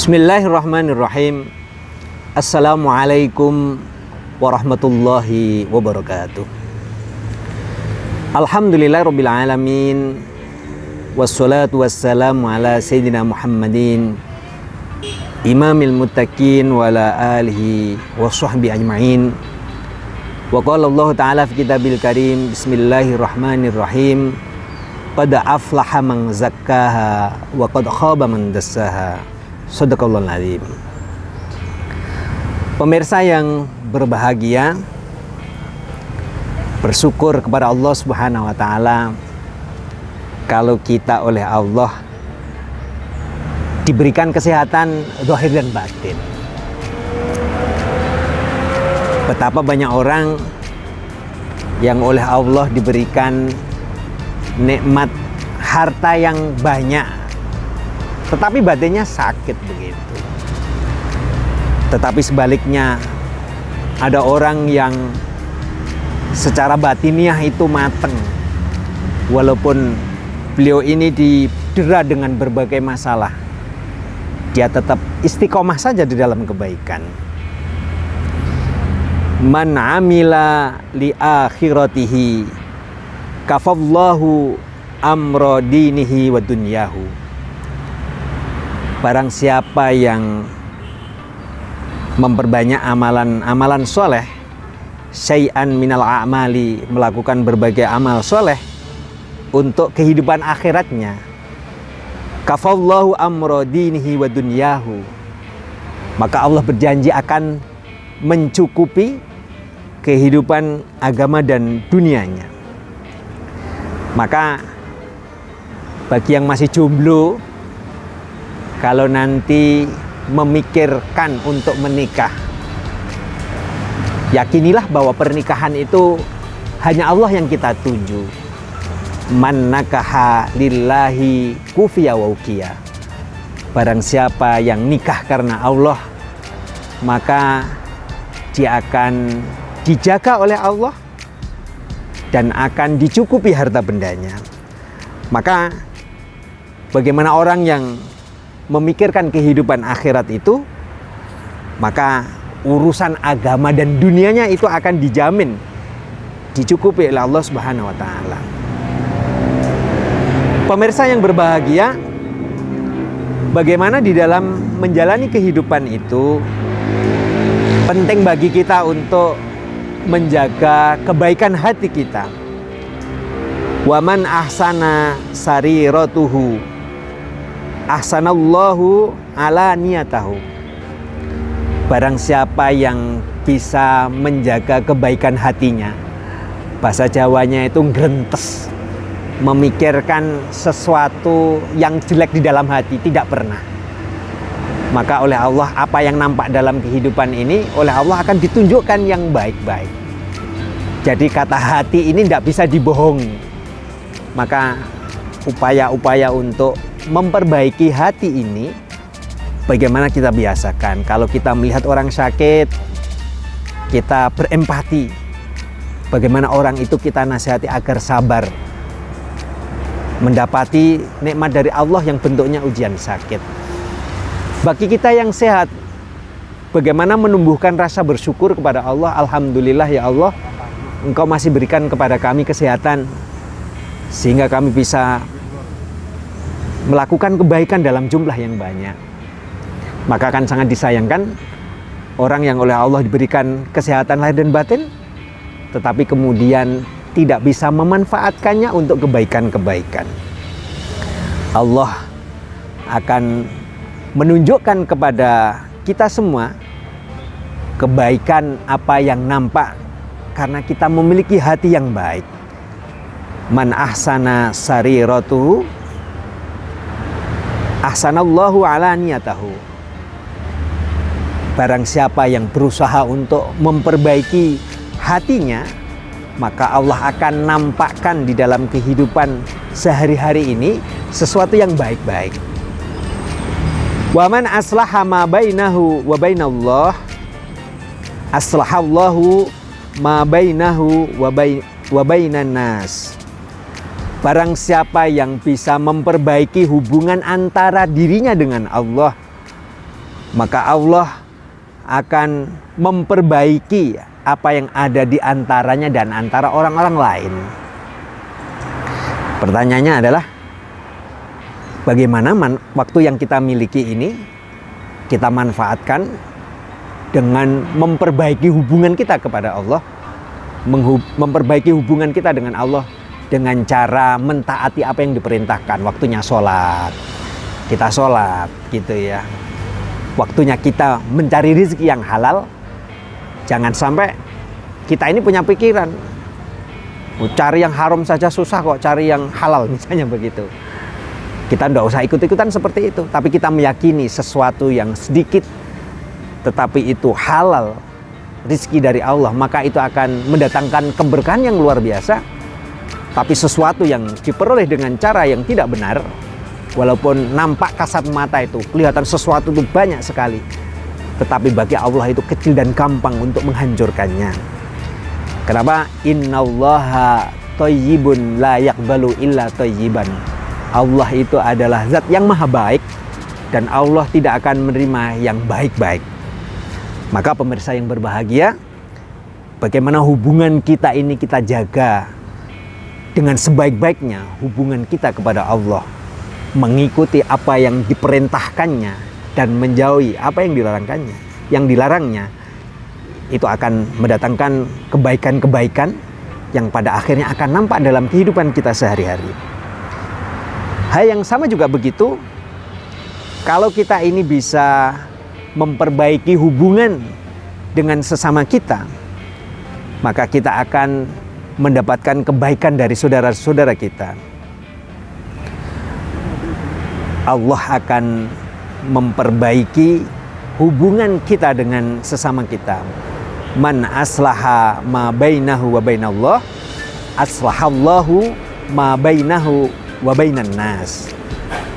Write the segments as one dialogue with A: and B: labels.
A: Bismillahirrahmanirrahim. Assalamualaikum warahmatullahi wabarakatuh. Alhamdulillahirabbil alamin. Wassalatu wassalamu ala sayyidina Muhammadin imamil muttaqin wa ala alihi wa sahbihi ajma'in. Wa qala Allah ta'ala fi kitabil karim. Bismillahirrahmanirrahim. Qad aflaha man zakkaha wa qad khaba man dassaha. Shadaqallahul azim. Pemirsa yang berbahagia, bersyukur kepada Allah Subhanahu wa taala kalau kita oleh Allah diberikan kesehatan zahir dan batin. Betapa banyak orang yang oleh Allah diberikan nikmat harta yang banyak, tetapi batinnya sakit begitu. Tetapi sebaliknya, ada orang yang secara batiniah itu mateng, walaupun beliau ini didera dengan berbagai masalah, dia tetap istiqomah saja di dalam kebaikan. Man amila li akhiratihi kafallahu amra dinihi wa dunyahu. Barang siapa yang memperbanyak amalan soleh, syai'an minal a'mali, melakukan berbagai amal soleh untuk kehidupan akhiratnya, kafallahu amra dinihi wa dunyahu, maka Allah berjanji akan mencukupi kehidupan agama dan dunianya. Maka bagi yang masih jomblo, kalau nanti memikirkan untuk menikah, yakinilah bahwa pernikahan itu hanya Allah yang kita tuju. Man nakaha lillahi kufiya wa ukiya. Barang siapa yang nikah karena Allah, maka dia akan dijaga oleh Allah dan akan dicukupi harta bendanya. Maka bagaimana orang yang memikirkan kehidupan akhirat itu, maka urusan agama dan dunianya itu akan dijamin dicukupi oleh Allah Subhanahu wa taala. Pemirsa yang berbahagia, bagaimana di dalam menjalani kehidupan itu penting bagi kita untuk menjaga kebaikan hati kita. Wa man ahsana sariratuhu ahsanallahu ala niyatahu. Barang siapa yang bisa menjaga kebaikan hatinya, bahasa Jawanya itu ngrentes, memikirkan sesuatu yang jelek di dalam hati, tidak pernah. Maka oleh Allah, apa yang nampak dalam kehidupan ini, oleh Allah akan ditunjukkan yang baik-baik. Jadi kata hati ini tidak bisa dibohongi. Maka upaya-upaya untuk memperbaiki hati ini, bagaimana kita biasakan. Kalau kita melihat orang sakit, kita berempati. Bagaimana orang itu kita nasihati agar sabar mendapati nikmat dari Allah yang bentuknya ujian sakit. Bagi kita yang sehat, bagaimana menumbuhkan rasa bersyukur kepada Allah. Alhamdulillah ya Allah, Engkau masih berikan kepada kami kesehatan sehingga kami bisa melakukan kebaikan dalam jumlah yang banyak. Maka akan sangat disayangkan orang yang oleh Allah diberikan kesehatan lahir dan batin, tetapi kemudian tidak bisa memanfaatkannya untuk kebaikan-kebaikan. Allah akan menunjukkan kepada kita semua kebaikan apa yang nampak karena kita memiliki hati yang baik. Man ahsana sariratuhu ahsanallahu ala niyatahu. Barang siapa yang berusaha untuk memperbaiki hatinya, maka Allah akan nampakkan di dalam kehidupan sehari-hari ini sesuatu yang baik-baik. Wa man aslaha ma bainahu wa bainallah aslahallahu ma bainahu wa bainan nas. Barang siapa yang bisa memperbaiki hubungan antara dirinya dengan Allah, maka Allah akan memperbaiki apa yang ada di antaranya dan antara orang-orang lain. Pertanyaannya adalah, bagaimana waktu yang kita miliki ini kita manfaatkan dengan memperbaiki hubungan kita kepada Allah, memperbaiki hubungan kita dengan Allah dengan cara mentaati apa yang diperintahkan. Waktunya sholat, kita sholat gitu ya. Waktunya kita mencari rezeki yang halal. Jangan sampai kita ini punya pikiran, cari yang haram saja susah kok cari yang halal, misalnya begitu. Kita tidak usah ikut-ikutan seperti itu, tapi kita meyakini sesuatu yang sedikit tetapi itu halal, rezeki dari Allah, maka itu akan mendatangkan keberkahan yang luar biasa. Tapi sesuatu yang diperoleh dengan cara yang tidak benar, walaupun nampak kasat mata itu kelihatan sesuatu itu banyak sekali, tetapi bagi Allah itu kecil dan gampang untuk menghancurkannya. Kenapa? Innallaha thayyibun la yaqbalu illa thayyiban. Allah itu adalah zat yang maha baik dan Allah tidak akan menerima yang baik-baik. Maka pemirsa yang berbahagia, bagaimana hubungan kita ini kita jaga dengan sebaik-baiknya hubungan kita kepada Allah, mengikuti apa yang diperintahkannya dan menjauhi apa yang dilarangnya, itu akan mendatangkan kebaikan-kebaikan yang pada akhirnya akan nampak dalam kehidupan kita sehari-hari. Hal yang sama juga begitu, kalau kita ini bisa memperbaiki hubungan dengan sesama kita, maka kita akan mendapatkan kebaikan dari saudara-saudara kita. Allah akan memperbaiki hubungan kita dengan sesama kita. Man aslaha ma bainahu wa bainallah, aslahallahu ma bainahu wa bainan nas.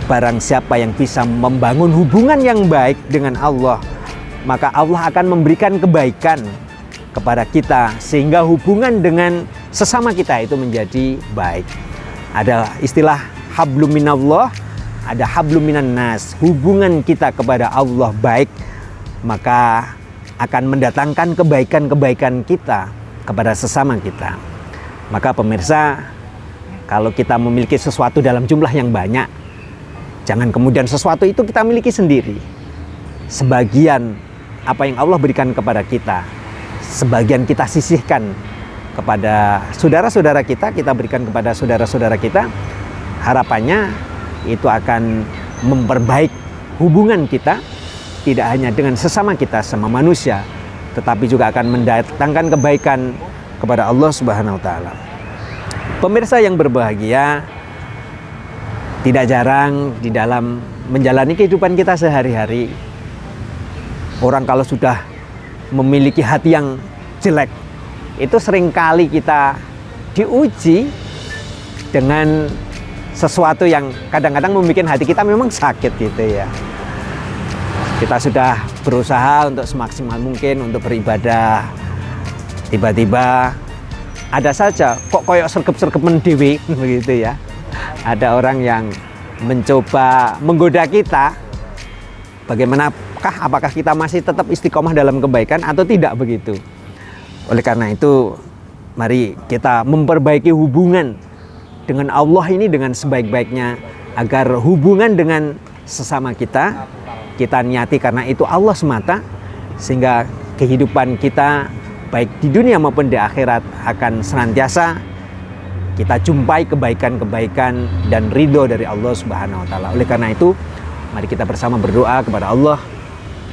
A: Barang siapa yang bisa membangun hubungan yang baik dengan Allah, maka Allah akan memberikan kebaikan kepada kita sehingga hubungan dengan sesama kita itu menjadi baik. Ada istilah hablum minallah, ada hablum minan nas. Hubungan kita kepada Allah baik, maka akan mendatangkan kebaikan-kebaikan kita kepada sesama kita. Maka pemirsa, kalau kita memiliki sesuatu dalam jumlah yang banyak, jangan kemudian sesuatu itu kita miliki sendiri. Sebagian apa yang Allah berikan kepada kita, sebagian kita sisihkan kepada saudara-saudara kita, kita berikan kepada saudara-saudara kita. Harapannya itu akan memperbaik hubungan kita, tidak hanya dengan sesama kita, sama manusia, tetapi juga akan mendatangkan kebaikan kepada Allah Subhanahu wa Ta'ala. Pemirsa yang berbahagia, tidak jarang di dalam menjalani kehidupan kita sehari-hari, orang kalau sudah memiliki hati yang jelek, itu seringkali kita diuji dengan sesuatu yang kadang-kadang membuat hati kita memang sakit gitu ya. Kita sudah berusaha untuk semaksimal mungkin untuk beribadah, tiba-tiba ada saja kok koyok sergep-sergepen dewe begitu ya. Ada orang yang mencoba menggoda kita. Bagaimanakah, apakah kita masih tetap istiqomah dalam kebaikan atau tidak begitu? Oleh karena itu, mari kita memperbaiki hubungan dengan Allah ini dengan sebaik-baiknya, agar hubungan dengan sesama kita niati karena itu Allah semata, sehingga kehidupan kita baik di dunia maupun di akhirat akan senantiasa kita jumpai kebaikan-kebaikan dan ridho dari Allah Subhanahu wa Ta'ala. Oleh karena itu, mari kita bersama berdoa kepada Allah.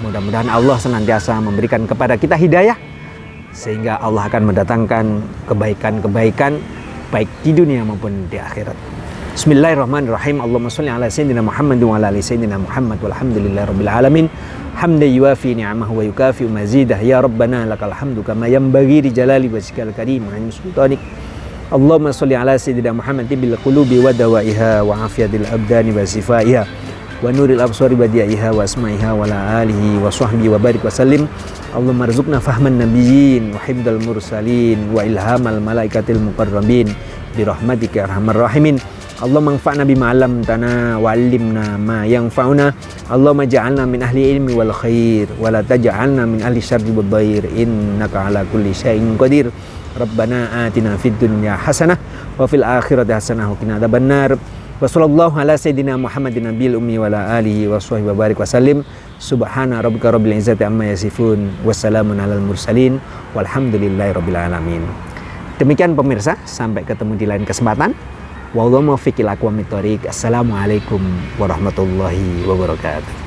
A: Mudah-mudahan Allah senantiasa memberikan kepada kita hidayah, sehingga Allah akan mendatangkan kebaikan-kebaikan baik di dunia maupun di akhirat. Bismillahirrahmanirrahim. Allahumma sholli ala sayyidina Muhammad wa ala ali sayyidina Muhammad walhamdulillahirabbil alamin. Hamdan yuwafi ni'amahu wa yukafi mazidah. Ya Rabbana lakal hamdu kama yanbaghi li jalali wajhikal karim wa sultanik. Allahumma sholli ala sayyidina Muhammad bil qulubi wa dawaiha wa afiyatil abdani wa sifaiha wa nuril absari wa diaiha wa asmaiha wa ala alihi wa sahbihi wa barik wa sallim. Allahumma arzuqna fahman nabiyyin wa hifdzal mursalin wa ilhamal malaikatil muqarrabin bi rahmatika ya arhamar rahimin. Allahumma anfa'na bima 'allamtana wa 'allimna ma yanfa'una. Allahumma ja'alna min ahli ilmi wal khair wa la taj'alna min ahli syarri wad dhair innaka 'ala kulli syai'in qadir. Rabbana atina fid dunya hasanah wa fil akhirati hasanah wa qina adzabannar. Wa sallallahu ala sayyidina Muhammadin nabiyil ummi wa ala alihi wa sahbihi wa barik wa sallim. Subhana rabbika rabbil izzati amma yasifun. Wassalamun alal mursalin walhamdulillahi rabbil alamin. Demikian pemirsa, sampai ketemu di lain kesempatan. Wallahu muwaffiq ila aqwamit thoriq. Assalamualaikum warahmatullahi wabarakatuh.